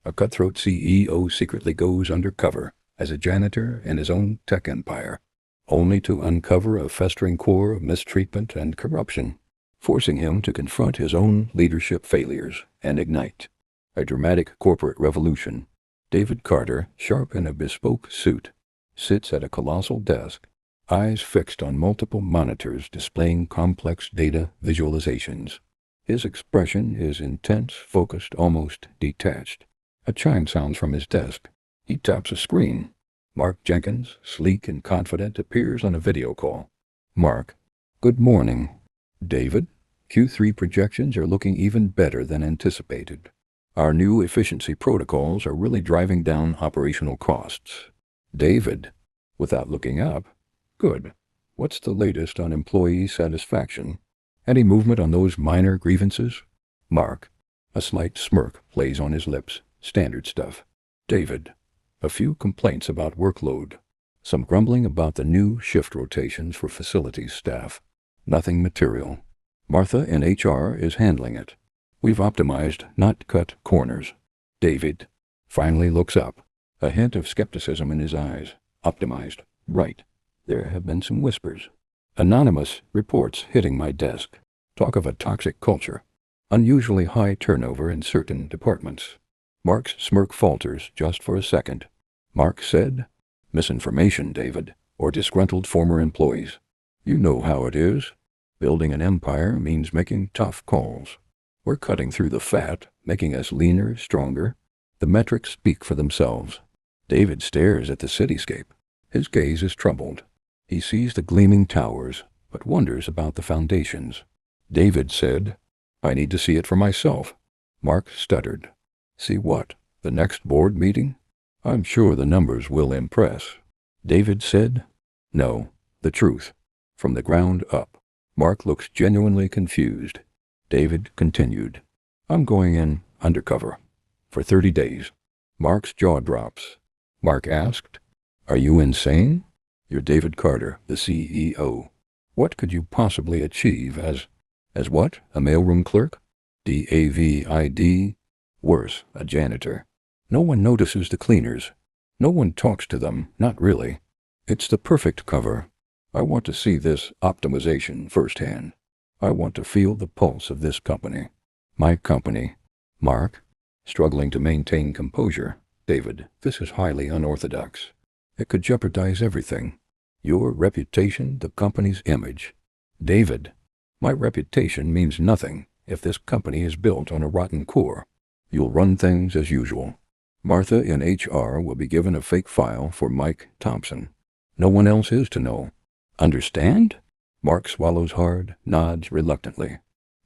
A cutthroat CEO secretly goes undercover as a janitor in his own tech empire, only to uncover a festering core of mistreatment and corruption, forcing him to confront his own leadership failures and ignite a dramatic corporate revolution. David Carter, sharp in a bespoke suit, sits at a colossal desk, eyes fixed on multiple monitors displaying complex data visualizations. His expression is intense, focused, almost detached. A chime sounds from his desk. He taps a screen. Mark Jenkins, sleek and confident, appears on a video call. Mark: "Good morning, David. Q3 projections are looking even better than anticipated. Our new efficiency protocols are really driving down operational costs." David, without looking up: "Good. What's the latest on employee satisfaction? Any movement on those minor grievances?" Mark, a slight smirk plays on his lips. "Standard stuff." David, "A few complaints about workload. Some grumbling about the new shift rotations for facilities staff. Nothing material. Martha in HR is handling it. We've optimized, not cut corners." David finally looks up, a hint of skepticism in his eyes. "Optimized. Right. There have been some whispers. Anonymous reports hitting my desk. Talk of a toxic culture. Unusually high turnover in certain departments." Mark's smirk falters just for a second. Mark said, "Misinformation, David, or disgruntled former employees. You know how it is. Building an empire means making tough calls. We're cutting through the fat, making us leaner, stronger. The metrics speak for themselves." David stares at the cityscape. His gaze is troubled. He sees the gleaming towers, but wonders about the foundations. David said, "I need to see it for myself." Mark stuttered. "See what? The next board meeting? I'm sure the numbers will impress." David said, "No, the truth. From the ground up." Mark looks genuinely confused. David continued, "I'm going in undercover for 30 days. Mark's jaw drops. Mark asked, "Are you insane? You're David Carter, the CEO. What could you possibly achieve as what? A mailroom clerk? DAVID? Worse, a janitor. No one notices the cleaners. No one talks to them, not really. It's the perfect cover. I want to see this optimization firsthand. I want to feel the pulse of this company. My company." Mark, struggling to maintain composure: "David, this is highly unorthodox. It could jeopardize everything. Your reputation, the company's image." David, "My reputation means nothing if this company is built on a rotten core. You'll run things as usual. Martha in HR will be given a fake file for Mike Thompson. No one else is to know. Understand?" Mark swallows hard, nods reluctantly.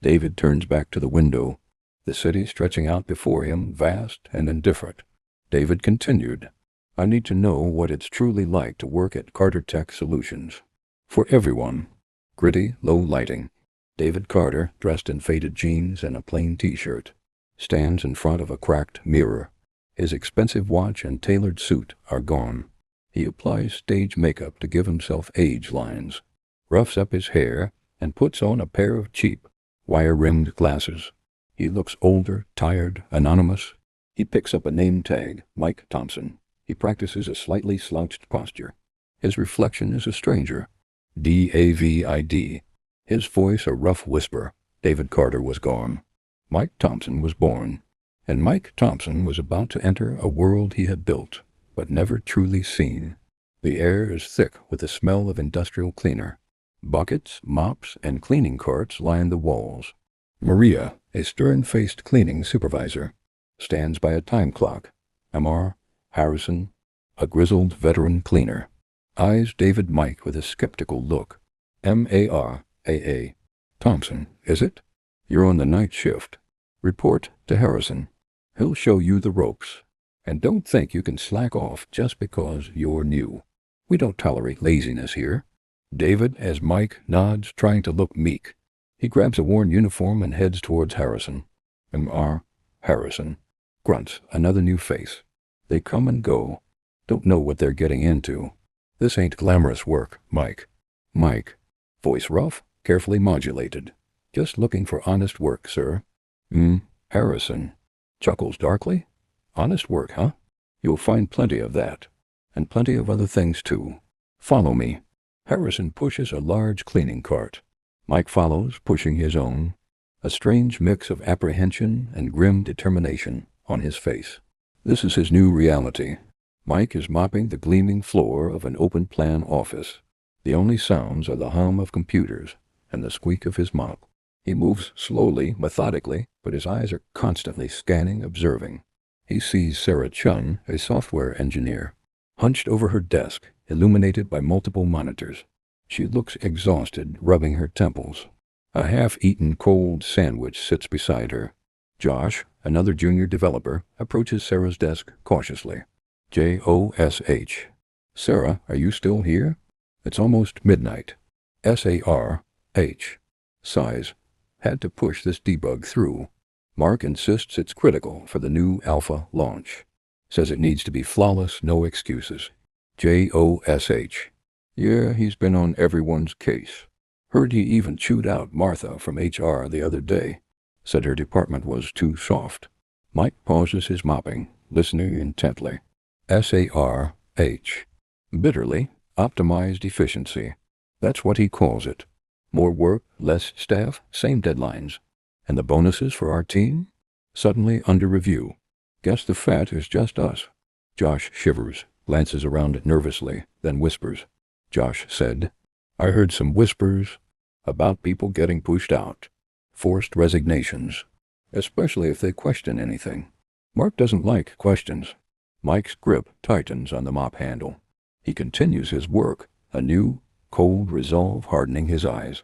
David turns back to the window, the city stretching out before him, vast and indifferent. David continued, "I need to know what it's truly like to work at Carter Tech Solutions. For everyone." Gritty, low lighting. David Carter, dressed in faded jeans and a plain t-shirt, stands in front of a cracked mirror. His expensive watch and tailored suit are gone. He applies stage makeup to give himself age lines, roughs up his hair, and puts on a pair of cheap, wire-rimmed glasses. He looks older, tired, anonymous. He picks up a name tag, Mike Thompson. He practices a slightly slouched posture. His reflection is a stranger. DAVID. His voice a rough whisper. David Carter was gone. Mike Thompson was born. And Mike Thompson was about to enter a world he had built, but never truly seen. The air is thick with the smell of industrial cleaner. Buckets, mops, and cleaning carts line the walls. Maria, a stern-faced cleaning supervisor, stands by a time clock. Mr. Harrison, a grizzled veteran cleaner, eyes David Mike with a skeptical look. MARAA. "Thompson, is it? You're on the night shift. Report to Harrison. He'll show you the ropes. And don't think you can slack off just because you're new. We don't tolerate laziness here." David, as Mike nods, trying to look meek. He grabs a worn uniform and heads towards Harrison. Mr. Harrison grunts, another new face. They come and go. Don't know what they're getting into. This ain't glamorous work, Mike. Mike, voice rough, carefully modulated. "Just looking for honest work, sir." Harrison chuckles darkly. Honest work, huh? You'll find plenty of that. And plenty of other things, too. Follow me. Harrison pushes a large cleaning cart. Mike follows, pushing his own, a strange mix of apprehension and grim determination on his face. This is his new reality. Mike is mopping the gleaming floor of an open-plan office. The only sounds are the hum of computers and the squeak of his mop. He moves slowly, methodically, but his eyes are constantly scanning, observing. He sees Sarah Chun, a software engineer, hunched over her desk, illuminated by multiple monitors. She looks exhausted, rubbing her temples. A half-eaten cold sandwich sits beside her. Josh, another junior developer, approaches Sarah's desk cautiously. Josh. Sarah, are you still here? It's almost midnight. Sarh. Sighs. Had to push this debug through. Mark insists it's critical for the new alpha launch. Says it needs to be flawless, no excuses. Josh. Yeah, he's been on everyone's case. Heard he even chewed out Martha from HR the other day. Said her department was too soft. Mike pauses his mopping, listening intently. Sarh. Bitterly, optimized efficiency. That's what he calls it. More work, less staff, same deadlines. And the bonuses for our team? Suddenly under review. Guess the fat is just us. Josh shivers, glances around nervously, then whispers. Josh said, I heard some whispers about people getting pushed out. Forced resignations. Especially if they question anything. Mark doesn't like questions. Mike's grip tightens on the mop handle. He continues his work, a new, cold resolve hardening his eyes.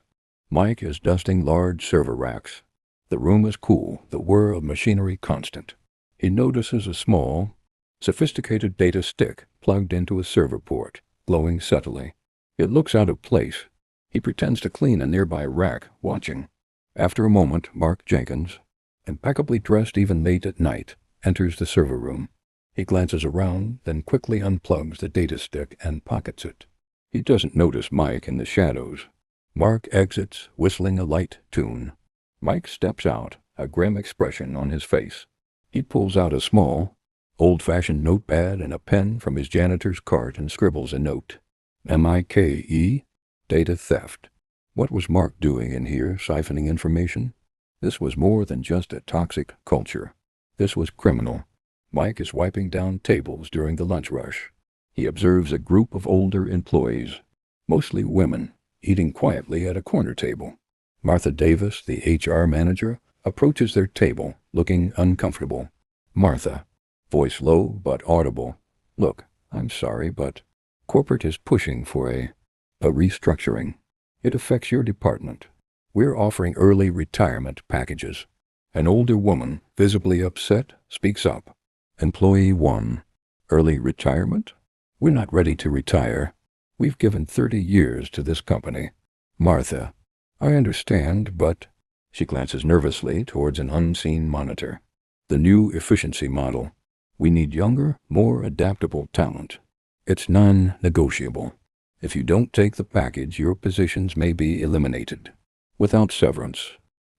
Mike is dusting large server racks. The room is cool, the whir of machinery constant. He notices a small, sophisticated data stick plugged into a server port, glowing subtly. It looks out of place. He pretends to clean a nearby rack, watching. After a moment, Mark Jenkins, impeccably dressed even late at night, enters the server room. He glances around, then quickly unplugs the data stick and pockets it. He doesn't notice Mike in the shadows. Mark exits, whistling a light tune. Mike steps out, a grim expression on his face. He pulls out a small, old-fashioned notepad and a pen from his janitor's cart and scribbles a note. MIKE? Data theft. What was Mark doing in here, siphoning information? This was more than just a toxic culture. This was criminal. Mike is wiping down tables during the lunch rush. He observes a group of older employees, mostly women, eating quietly at a corner table. Martha Davis, the HR manager, approaches their table, looking uncomfortable. Martha, voice low but audible. Look, I'm sorry, but corporate is pushing for a restructuring. It affects your department. We're offering early retirement packages. An older woman, visibly upset, speaks up. Employee 1. Early retirement? We're not ready to retire. We've given 30 years to this company. Martha, I understand, but... She glances nervously towards an unseen monitor. The new efficiency model. We need younger, more adaptable talent. It's non-negotiable. If you don't take the package, your positions may be eliminated. Without severance.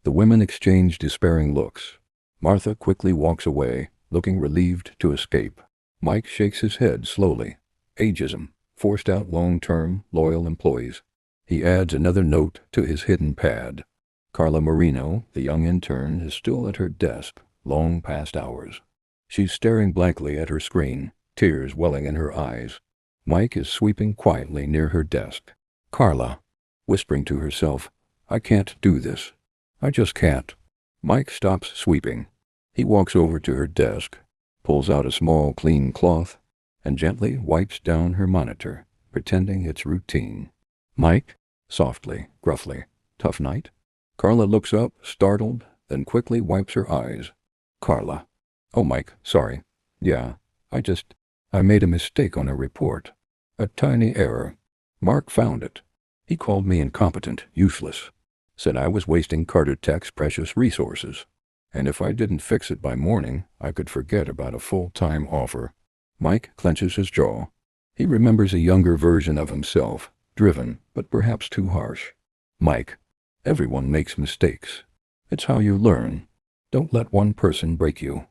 The women exchange despairing looks. Martha quickly walks away, looking relieved to escape. Mike shakes his head slowly. Ageism. Forced out long-term, loyal employees. He adds another note to his hidden pad. Carla Marino, the young intern, is still at her desk, long past hours. She's staring blankly at her screen, tears welling in her eyes. Mike is sweeping quietly near her desk. Carla, whispering to herself, I can't do this. I just can't. Mike stops sweeping. He walks over to her desk, pulls out a small clean cloth, and gently wipes down her monitor, pretending it's routine. Mike? Softly, gruffly. Tough night? Carla looks up, startled, then quickly wipes her eyes. Carla. Oh, Mike, sorry. Yeah, I made a mistake on a report. A tiny error. Mark found it. He called me incompetent, useless. Said I was wasting Carter Tech's precious resources. And if I didn't fix it by morning, I could forget about a full-time offer. Mike clenches his jaw. He remembers a younger version of himself, driven, but perhaps too harsh. Mike, everyone makes mistakes. It's how you learn. Don't let one person break you.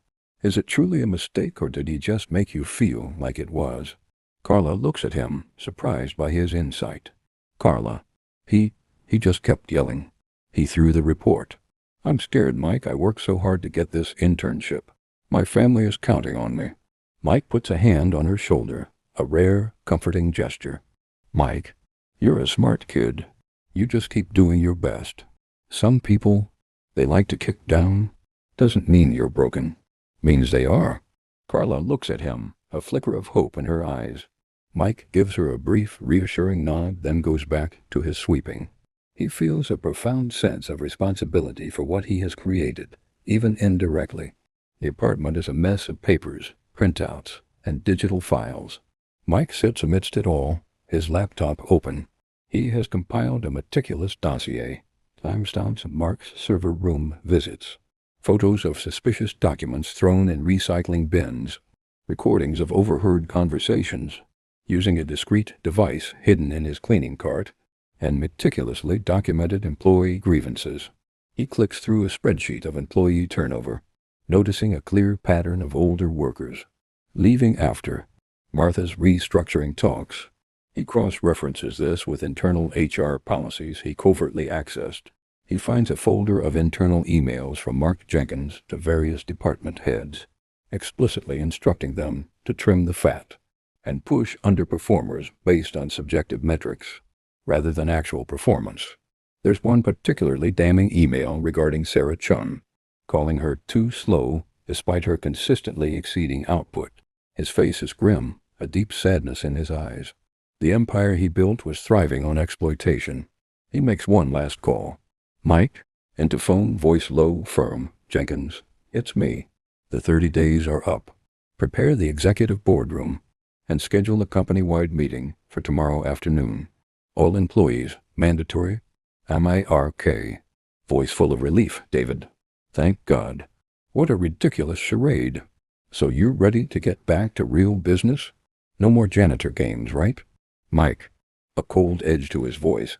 Is it truly a mistake, or did he just make you feel like it was? Carla looks at him, surprised by his insight. Carla. He just kept yelling. He threw the report. I'm scared, Mike. I worked so hard to get this internship. My family is counting on me. Mike puts a hand on her shoulder, a rare, comforting gesture. Mike, you're a smart kid. You just keep doing your best. Some people, they like to kick down. Doesn't mean you're broken. Means they are. Carla looks at him, a flicker of hope in her eyes. Mike gives her a brief, reassuring nod, then goes back to his sweeping. He feels a profound sense of responsibility for what he has created, even indirectly. The apartment is a mess of papers, printouts, and digital files. Mike sits amidst it all, his laptop open. He has compiled a meticulous dossier, timestamps of Mark's server room visits, photos of suspicious documents thrown in recycling bins, recordings of overheard conversations, using a discreet device hidden in his cleaning cart, and meticulously documented employee grievances. He clicks through a spreadsheet of employee turnover, noticing a clear pattern of older workers leaving after Martha's restructuring talks. He cross-references this with internal HR policies he covertly accessed. He finds a folder of internal emails from Mark Jenkins to various department heads, explicitly instructing them to trim the fat and push underperformers based on subjective metrics rather than actual performance. There's one particularly damning email regarding Sarah Chun, calling her too slow despite her consistently exceeding output. His face is grim, a deep sadness in his eyes. The empire he built was thriving on exploitation. He makes one last call. Mike? Interphone, voice low, firm. Jenkins, it's me. The 30 days are up. Prepare the executive boardroom and schedule a company-wide meeting for tomorrow afternoon. All employees, mandatory. MIRK. Voice full of relief, David. Thank God. What a ridiculous charade. So you're ready to get back to real business? No more janitor games, right? Mike. A cold edge to his voice.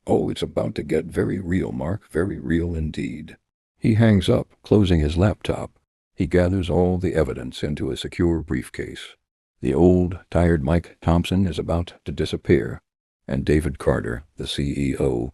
Oh, it's about to get very real, Mark, very real indeed. He hangs up, closing his laptop. He gathers all the evidence into a secure briefcase. The old, tired Mike Thompson is about to disappear, and David Carter, the CEO,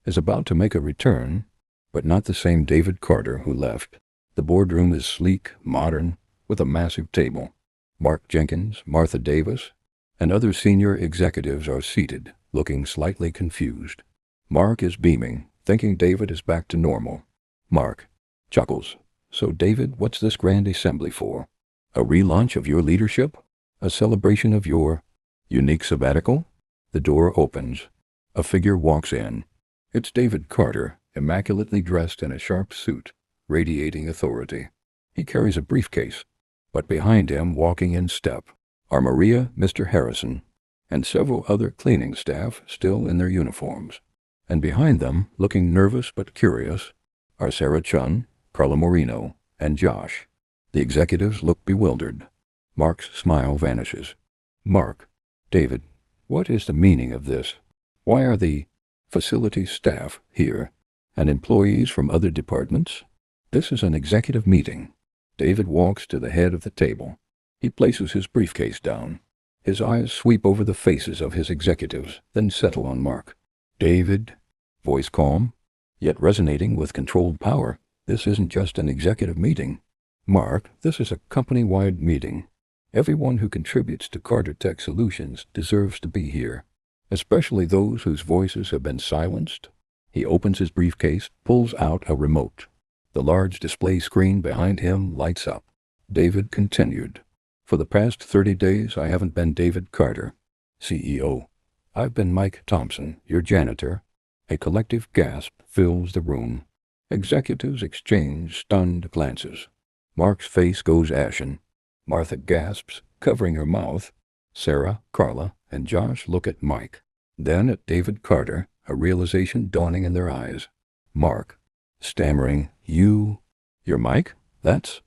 is about to make a return, but not the same David Carter who left. The boardroom is sleek, modern, with a massive table. Mark Jenkins, Martha Davis, and other senior executives are seated, looking slightly confused. Mark is beaming, thinking David is back to normal. Mark chuckles. So David, what's this grand assembly for? A relaunch of your leadership? A celebration of your unique sabbatical? The door opens. A figure walks in. It's David Carter, immaculately dressed in a sharp suit, radiating authority. He carries a briefcase, but behind him, walking in step, are Maria, Mr. Harrison, and several other cleaning staff still in their uniforms. And behind them, looking nervous but curious, are Sarah Chun, Carla Moreno, and Josh. The executives look bewildered. Mark's smile vanishes. Mark, David, what is the meaning of this? Why are the facility staff here and employees from other departments? This is an executive meeting. David walks to the head of the table. He places his briefcase down. His eyes sweep over the faces of his executives, then settle on Mark. David, voice calm, yet resonating with controlled power. This isn't just an executive meeting. Mark, this is a company-wide meeting. Everyone who contributes to Carter Tech Solutions deserves to be here, especially those whose voices have been silenced. He opens his briefcase, pulls out a remote. The large display screen behind him lights up. David continued. For the past 30 days, I haven't been David Carter, CEO. I've been Mike Thompson, your janitor. A collective gasp fills the room. Executives exchange stunned glances. Mark's face goes ashen. Martha gasps, covering her mouth. Sarah, Carla, and Josh look at Mike. Then at David Carter, a realization dawning in their eyes. Mark, stammering, you're Mike? That's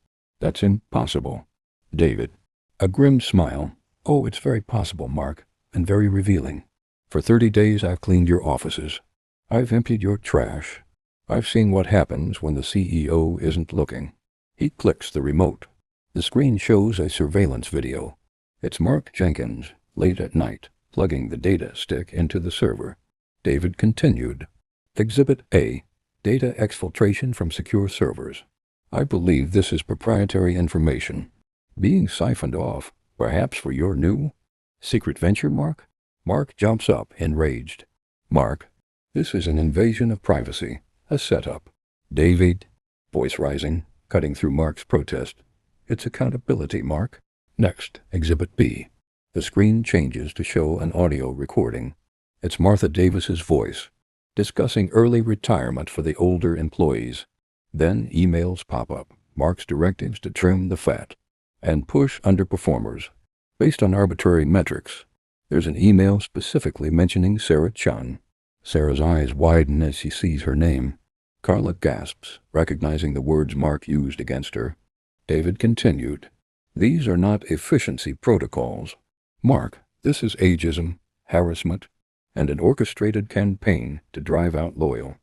impossible. David, a grim smile. Oh, it's very possible, Mark, and very revealing. For 30 days I've cleaned your offices. I've emptied your trash. I've seen what happens when the CEO isn't looking. He clicks the remote. The screen shows a surveillance video. It's Mark Jenkins, late at night, plugging the data stick into the server. David continued. Exhibit A. Data exfiltration from secure servers. I believe this is proprietary information being siphoned off, perhaps for your new secret venture, Mark? Mark jumps up, enraged. Mark, this is an invasion of privacy, a setup. David, voice rising, cutting through Mark's protest. It's accountability, Mark. Next, Exhibit B. The screen changes to show an audio recording. It's Martha Davis's voice, discussing early retirement for the older employees. Then emails pop up, Mark's directives to trim the fat and push underperformers based on arbitrary metrics. There's an email specifically mentioning Sarah Chun. Sarah's eyes widen as she sees her name. Carla gasps, recognizing the words Mark used against her. David continued. These are not efficiency protocols. Mark, this is ageism, harassment, and an orchestrated campaign to drive out loyal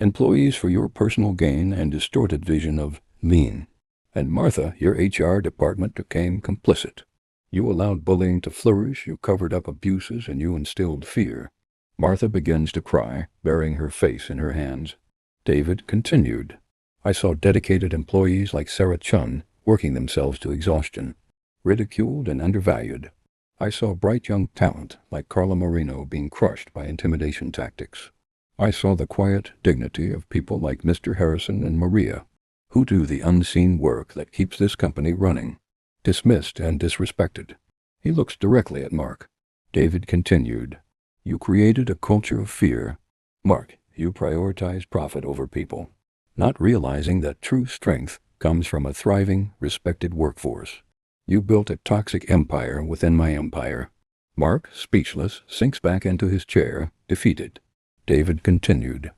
employees for your personal gain and distorted vision of lean. And Martha, your HR department became complicit. You allowed bullying to flourish, you covered up abuses, and you instilled fear. Martha begins to cry, burying her face in her hands. David continued. I saw dedicated employees like Sarah Chun working themselves to exhaustion, ridiculed and undervalued. I saw bright young talent like Carla Marino being crushed by intimidation tactics. I saw the quiet dignity of people like Mr. Harrison and Maria, who do the unseen work that keeps this company running, dismissed and disrespected. He looks directly at Mark. David continued. You created a culture of fear. Mark, you prioritized profit over people, not realizing that true strength comes from a thriving, respected workforce. You built a toxic empire within my empire. Mark, speechless, sinks back into his chair, defeated. David continued.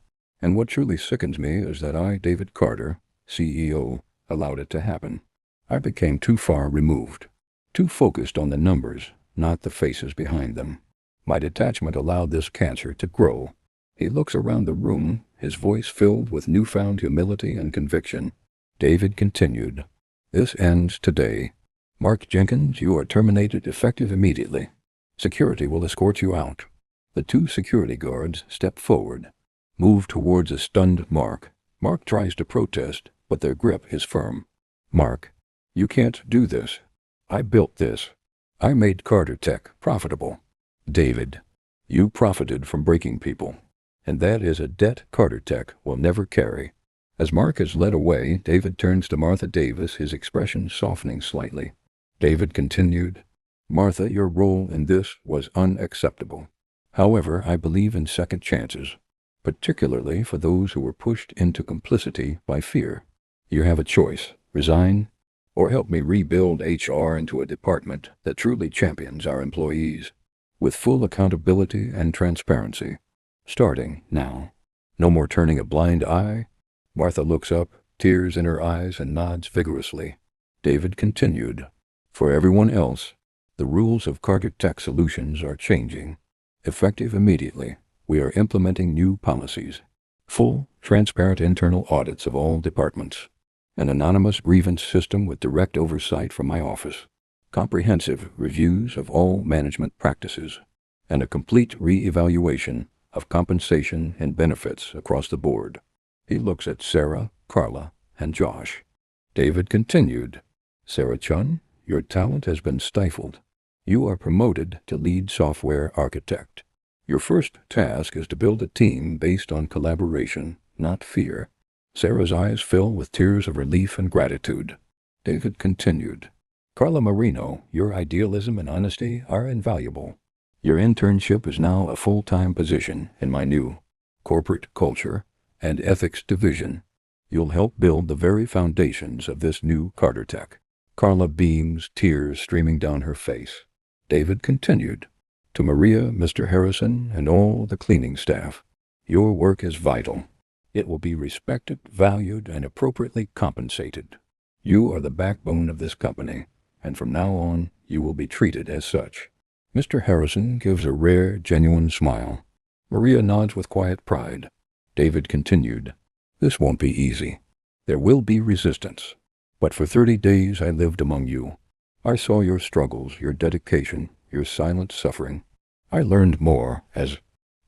And what truly sickens me is that I, David Carter, CEO, allowed it to happen. I became too far removed, too focused on the numbers, not the faces behind them. My detachment allowed this cancer to grow. He looks around the room, his voice filled with newfound humility and conviction. David continued. This ends today. Mark Jenkins, you are terminated effective immediately. Security will escort you out. The two security guards step forward, move towards a stunned Mark. Mark tries to protest, but their grip is firm. Mark, you can't do this. I built this. I made Carter Tech profitable. David, you profited from breaking people, and that is a debt Carter Tech will never carry. As Mark is led away, David turns to Martha Davis, his expression softening slightly. David continued, Martha, your role in this was unacceptable. However, I believe in second chances, particularly for those who were pushed into complicity by fear. You have a choice, resign, or help me rebuild HR into a department that truly champions our employees, with full accountability and transparency, starting now. No more turning a blind eye. Martha looks up, tears in her eyes, and nods vigorously. David continued. For everyone else, the rules of Carter Tech Solutions are changing. Effective immediately, we are implementing new policies. Full, transparent internal audits of all departments. An anonymous grievance system with direct oversight from my office. Comprehensive reviews of all management practices. And a complete re-evaluation of compensation and benefits across the board. He looks at Sarah, Carla, and Josh. David continued. Sarah Chun, your talent has been stifled. You are promoted to lead software architect. Your first task is to build a team based on collaboration, not fear. Sarah's eyes fill with tears of relief and gratitude. David continued. Carla Marino, your idealism and honesty are invaluable. Your internship is now a full-time position in my new corporate culture and ethics division. You'll help build the very foundations of this new Carter Tech. Carla beams, tears streaming down her face. David continued. To Maria, Mr. Harrison, and all the cleaning staff, your work is vital. It will be respected, valued, and appropriately compensated. You are the backbone of this company, and from now on, you will be treated as such. Mr. Harrison gives a rare, genuine smile. Maria nods with quiet pride. David continued. This won't be easy. There will be resistance. But for 30 days I lived among you. I saw your struggles, your dedication, your silent suffering. I learned more as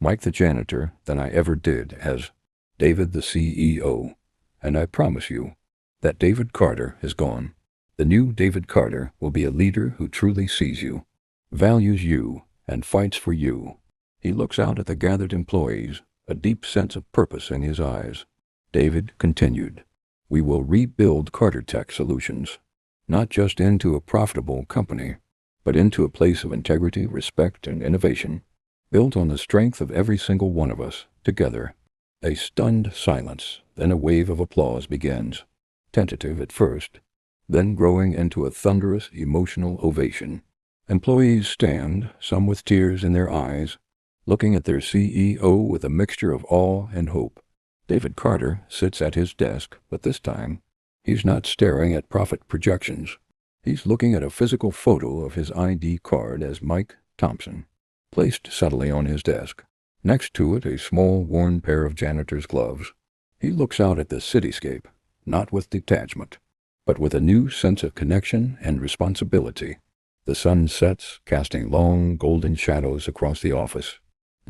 Mike the janitor than I ever did as David the CEO. And I promise you that David Carter is gone. The new David Carter will be a leader who truly sees you, values you, and fights for you. He looks out at the gathered employees, a deep sense of purpose in his eyes. David continued, "We will rebuild Carter Tech Solutions, not just into a profitable company, but into a place of integrity, respect, and innovation, built on the strength of every single one of us, together." A stunned silence, then a wave of applause begins, tentative at first, then growing into a thunderous, emotional ovation. Employees stand, some with tears in their eyes, looking at their CEO with a mixture of awe and hope. David Carter sits at his desk, but this time, he's not staring at profit projections. He's looking at a physical photo of his ID card as Mike Thompson, placed subtly on his desk. Next to it, a small, worn pair of janitor's gloves. He looks out at the cityscape, not with detachment, but with a new sense of connection and responsibility. The sun sets, casting long, golden shadows across the office.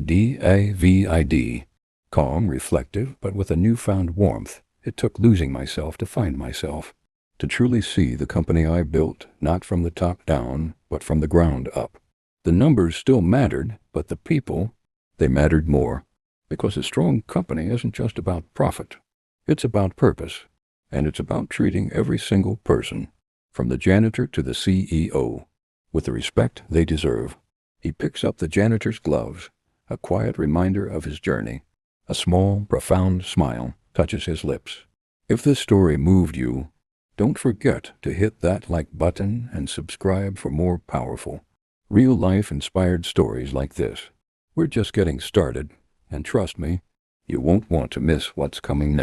David. Calm, reflective, but with a newfound warmth. It took losing myself to find myself, to truly see the company I built, not from the top down, but from the ground up. The numbers still mattered, but the people, they mattered more, because a strong company isn't just about profit. It's about purpose, and it's about treating every single person, from the janitor to the CEO, with the respect they deserve. He picks up the janitor's gloves, a quiet reminder of his journey. A small, profound smile touches his lips. If this story moved you, don't forget to hit that like button and subscribe for more powerful, real-life inspired stories like this. We're just getting started, and trust me, you won't want to miss what's coming next.